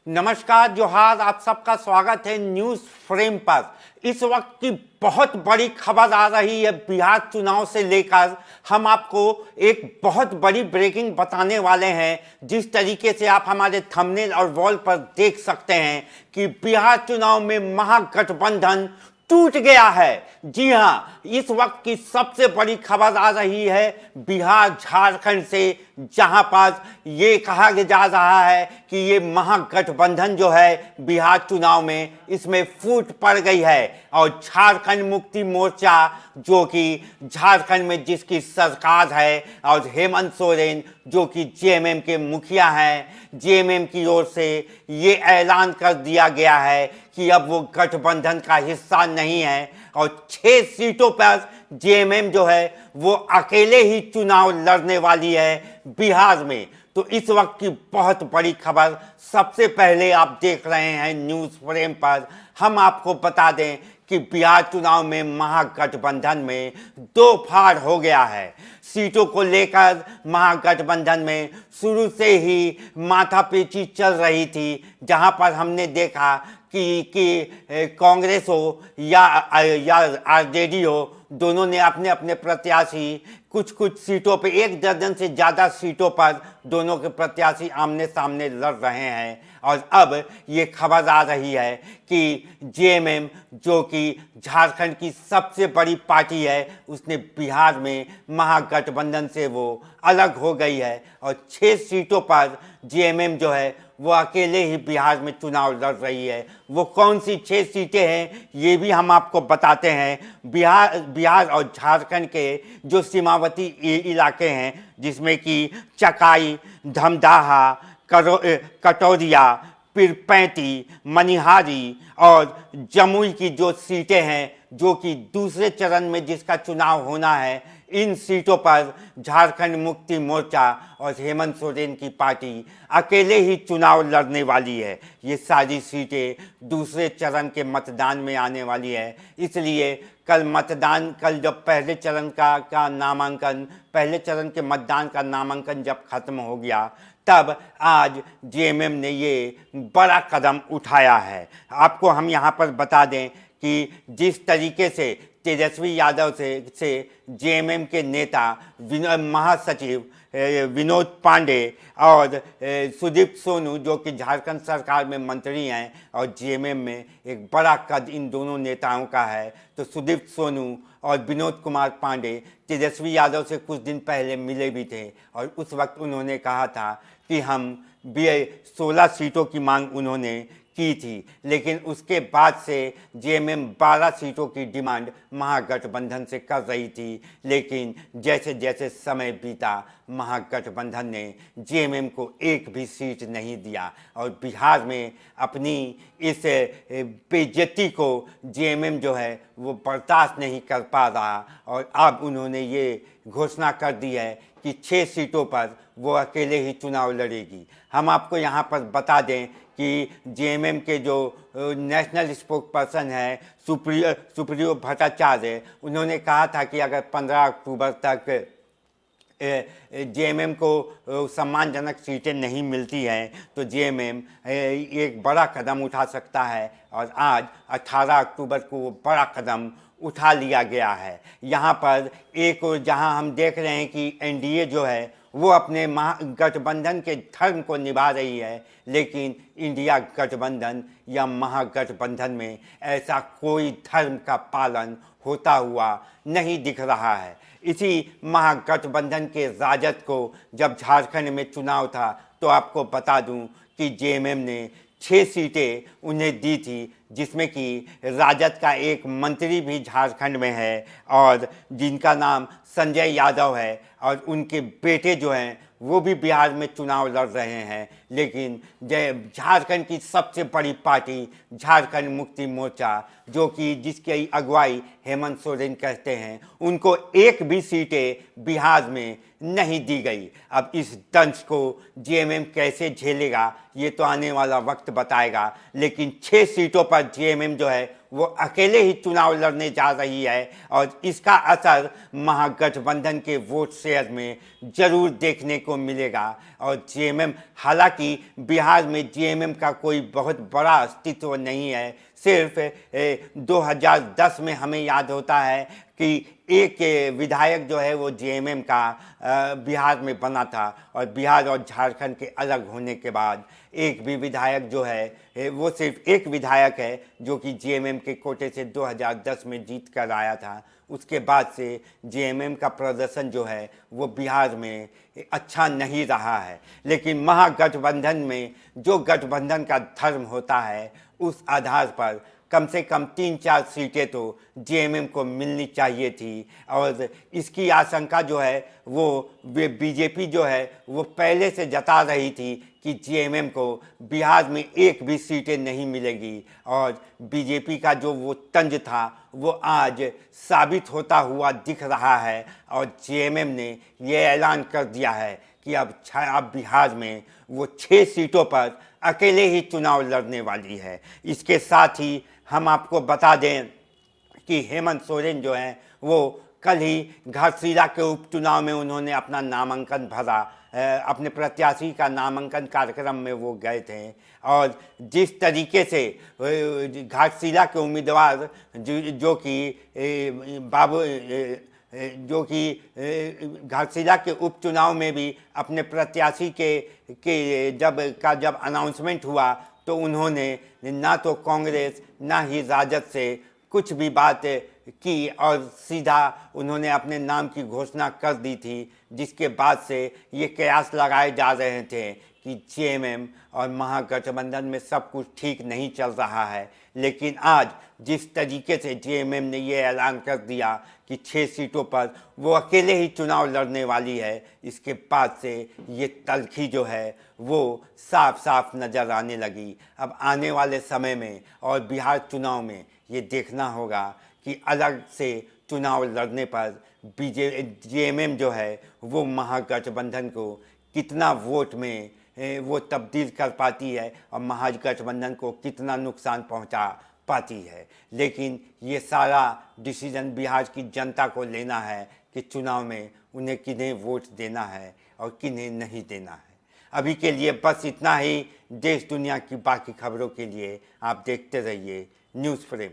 नमस्कार जोहार, आप सबका स्वागत है न्यूज़ फ्रेम पर। इस वक्त की बहुत बड़ी खबर आ रही है बिहार चुनाव से लेकर। हम आपको एक बहुत बड़ी ब्रेकिंग बताने वाले हैं। जिस तरीके से आप हमारे थंबनेल और वॉल पर देख सकते हैं कि बिहार चुनाव में महागठबंधन टूट गया है। जी हाँ, इस वक्त की सबसे बड़ी खबर आ रही है बिहार झारखंड से, जहां पर ये कहा जा रहा है कि ये महागठबंधन जो है बिहार चुनाव में इसमें फूट पड़ गई है। और झारखंड मुक्ति मोर्चा, जो कि झारखंड में जिसकी सरकार है, और हेमंत सोरेन जो कि जेएमएम के मुखिया हैं, जेएमएम की ओर से ये ऐलान कर दिया गया है कि अब वो गठबंधन का हिस्सा नहीं है और 6 सीटों पर जेएमएम जो है वो अकेले ही चुनाव लड़ने वाली है बिहार में। तो इस वक्त की बहुत बड़ी खबर सबसे पहले आप देख रहे हैं न्यूज़ फ्रेम पर। हम आपको बता दें कि बिहार चुनाव में महागठबंधन में दो फाड़ हो गया है। सीटों को लेकर महागठबंधन में शुरू से ही माथापेची चल रही थी, जहां पर हमने देखा कि कांग्रेस हो या आरजेडी हो, दोनों ने अपने अपने प्रत्याशी कुछ सीटों पे, 1 दर्जन से ज़्यादा सीटों पर दोनों के प्रत्याशी आमने सामने लड़ रहे हैं। और अब ये खबर आ रही है कि जेएमएम, जो कि झारखंड की सबसे बड़ी पार्टी है, उसने बिहार में महागठबंधन से वो अलग हो गई है और 6 सीटों पर जेएमएम जो है वो अकेले ही बिहार में चुनाव लड़ रही है। वो कौन सी 6 सीटें हैं ये भी हम आपको बताते हैं। बिहार और झारखंड के जो सीमावर्ती इलाके हैं, जिसमें कि चकाई, धमदाहा, कटोरिया, पीरपैंती, मनिहारी और जमुई की जो सीटें हैं, जो कि दूसरे चरण में जिसका चुनाव होना है, इन सीटों पर झारखंड मुक्ति मोर्चा और हेमंत सोरेन की पार्टी अकेले ही चुनाव लड़ने वाली है। ये सारी सीटें दूसरे चरण के मतदान में आने वाली है। इसलिए कल जब पहले चरण पहले चरण के मतदान का नामांकन जब खत्म हो गया, तब आज जेएमएम ने ये बड़ा कदम उठाया है। आपको हम यहाँ पर बता दें कि जिस तरीके से तेजस्वी यादव से जेएमएम के नेता महासचिव विनोद पांडे और सुदीप्त सोनू, जो कि झारखंड सरकार में मंत्री हैं और जेएमएम में एक बड़ा कद इन दोनों नेताओं का है। तो सुदीप्त सोनू और विनोद कुमार पांडे तेजस्वी यादव से कुछ दिन पहले मिले भी थे और उस वक्त उन्होंने कहा था कि हम 16 सीटों की मांग उन्होंने की थी, लेकिन उसके बाद से जेएमएम 12 सीटों की डिमांड महागठबंधन से कर रही थी। लेकिन जैसे जैसे समय बीता, महागठबंधन ने जेएमएम को एक भी सीट नहीं दिया और बिहार में अपनी इस बेइज्जती को जेएमएम जो है वो बर्दाश्त नहीं कर पा रहा और अब उन्होंने ये घोषणा कर दी है कि 6 सीटों पर वो अकेले ही चुनाव लड़ेगी। हम आपको यहाँ पर बता दें कि जेएमएम के जो नेशनल स्पोक्स पर्सन है सुप्रियो भट्टाचार्य, उन्होंने कहा था कि अगर 15 अक्टूबर तक जेएमएम को सम्मानजनक सीटें नहीं मिलती हैं तो जेएमएम एक बड़ा कदम उठा सकता है। और आज 18 अक्टूबर को वो बड़ा कदम उठा लिया गया है। यहाँ पर एक और जहाँ हम देख रहे हैं कि एनडीए जो है वो अपने गठबंधन के धर्म को निभा रही है, लेकिन इंडिया गठबंधन या महागठबंधन में ऐसा कोई धर्म का पालन होता हुआ नहीं दिख रहा है। इसी महागठबंधन के राजद को जब झारखंड में चुनाव था तो आपको बता दूं कि जेएमएम ने 6 सीटें उन्हें दी थी, जिसमें कि राजद का एक मंत्री भी झारखंड में है और जिनका नाम संजय यादव है और उनके बेटे जो हैं वो भी बिहार में चुनाव लड़ रहे हैं। लेकिन झारखंड की सबसे बड़ी पार्टी झारखंड मुक्ति मोर्चा, जो कि जिसकी अगुवाई हेमंत सोरेन कहते हैं, उनको एक भी सीटें बिहार में नहीं दी गई। अब इस दंश को जेएमएम कैसे झेलेगा ये तो आने वाला वक्त बताएगा, लेकिन 6 सीटों पर जेएमएम जो है वो अकेले ही चुनाव लड़ने जा रही है और इसका असर महागठबंधन के वोट शेयर में जरूर देखने को मिलेगा। और जेएमएम, हालांकि बिहार में जेएमएम का कोई बहुत बड़ा अस्तित्व नहीं है, सिर्फ 2010 में हमें याद होता है कि एक विधायक जो है वो जेएमएम का बिहार में बना था और बिहार और झारखंड के अलग होने के बाद एक भी विधायक जो है वो सिर्फ एक विधायक है जो कि जेएमएम के कोटे से 2010 में जीत कर आया था। उसके बाद से जेएमएम का प्रदर्शन जो है वो बिहार में अच्छा नहीं रहा है। लेकिन महागठबंधन में जो गठबंधन का धर्म होता है उस आधार पर कम से कम 3-4 सीटें तो जेएमएम को मिलनी चाहिए थी और इसकी आशंका जो है वो बीजेपी जो है वो पहले से जता रही थी कि जेएमएम को बिहार में एक भी सीटें नहीं मिलेगी और बीजेपी का जो वो तंज था वो आज साबित होता हुआ दिख रहा है और जेएमएम ने ये ऐलान कर दिया है कि अब बिहार में वो 6 सीटों पर अकेले ही चुनाव लड़ने वाली है। इसके साथ ही हम आपको बता दें कि हेमंत सोरेन जो हैं वो कल ही घाटशिला के उपचुनाव में उन्होंने अपना नामांकन भरा, अपने प्रत्याशी का नामांकन कार्यक्रम में वो गए थे और जिस तरीके से घाटशिला के उम्मीदवार जो कि घाटशिला के उपचुनाव में भी अपने प्रत्याशी के जब अनाउंसमेंट हुआ तो उन्होंने ना तो कांग्रेस ना ही राजद से कुछ भी बात की और सीधा उन्होंने अपने नाम की घोषणा कर दी थी, जिसके बाद से ये कयास लगाए जा रहे थे कि जेएमएम और महागठबंधन में सब कुछ ठीक नहीं चल रहा है। लेकिन आज जिस तरीके से जेएमएम ने ये ऐलान कर दिया कि 6 सीटों पर वो अकेले ही चुनाव लड़ने वाली है, इसके बाद से ये तल्खी जो है वो साफ साफ नज़र आने लगी। अब आने वाले समय में और बिहार चुनाव में ये देखना होगा कि अलग से चुनाव लड़ने पर जेएमएम जो है वो महागठबंधन को कितना वोट में वो तब्दील कर पाती है और महागठबंधन को कितना नुकसान पहुंचा पाती है। लेकिन ये सारा डिसीजन बिहार की जनता को लेना है कि चुनाव में उन्हें किन्हें वोट देना है और किन्हें नहीं देना है। अभी के लिए बस इतना ही। देश दुनिया की बाकी खबरों के लिए आप देखते रहिए न्यूज़ फ्रेम।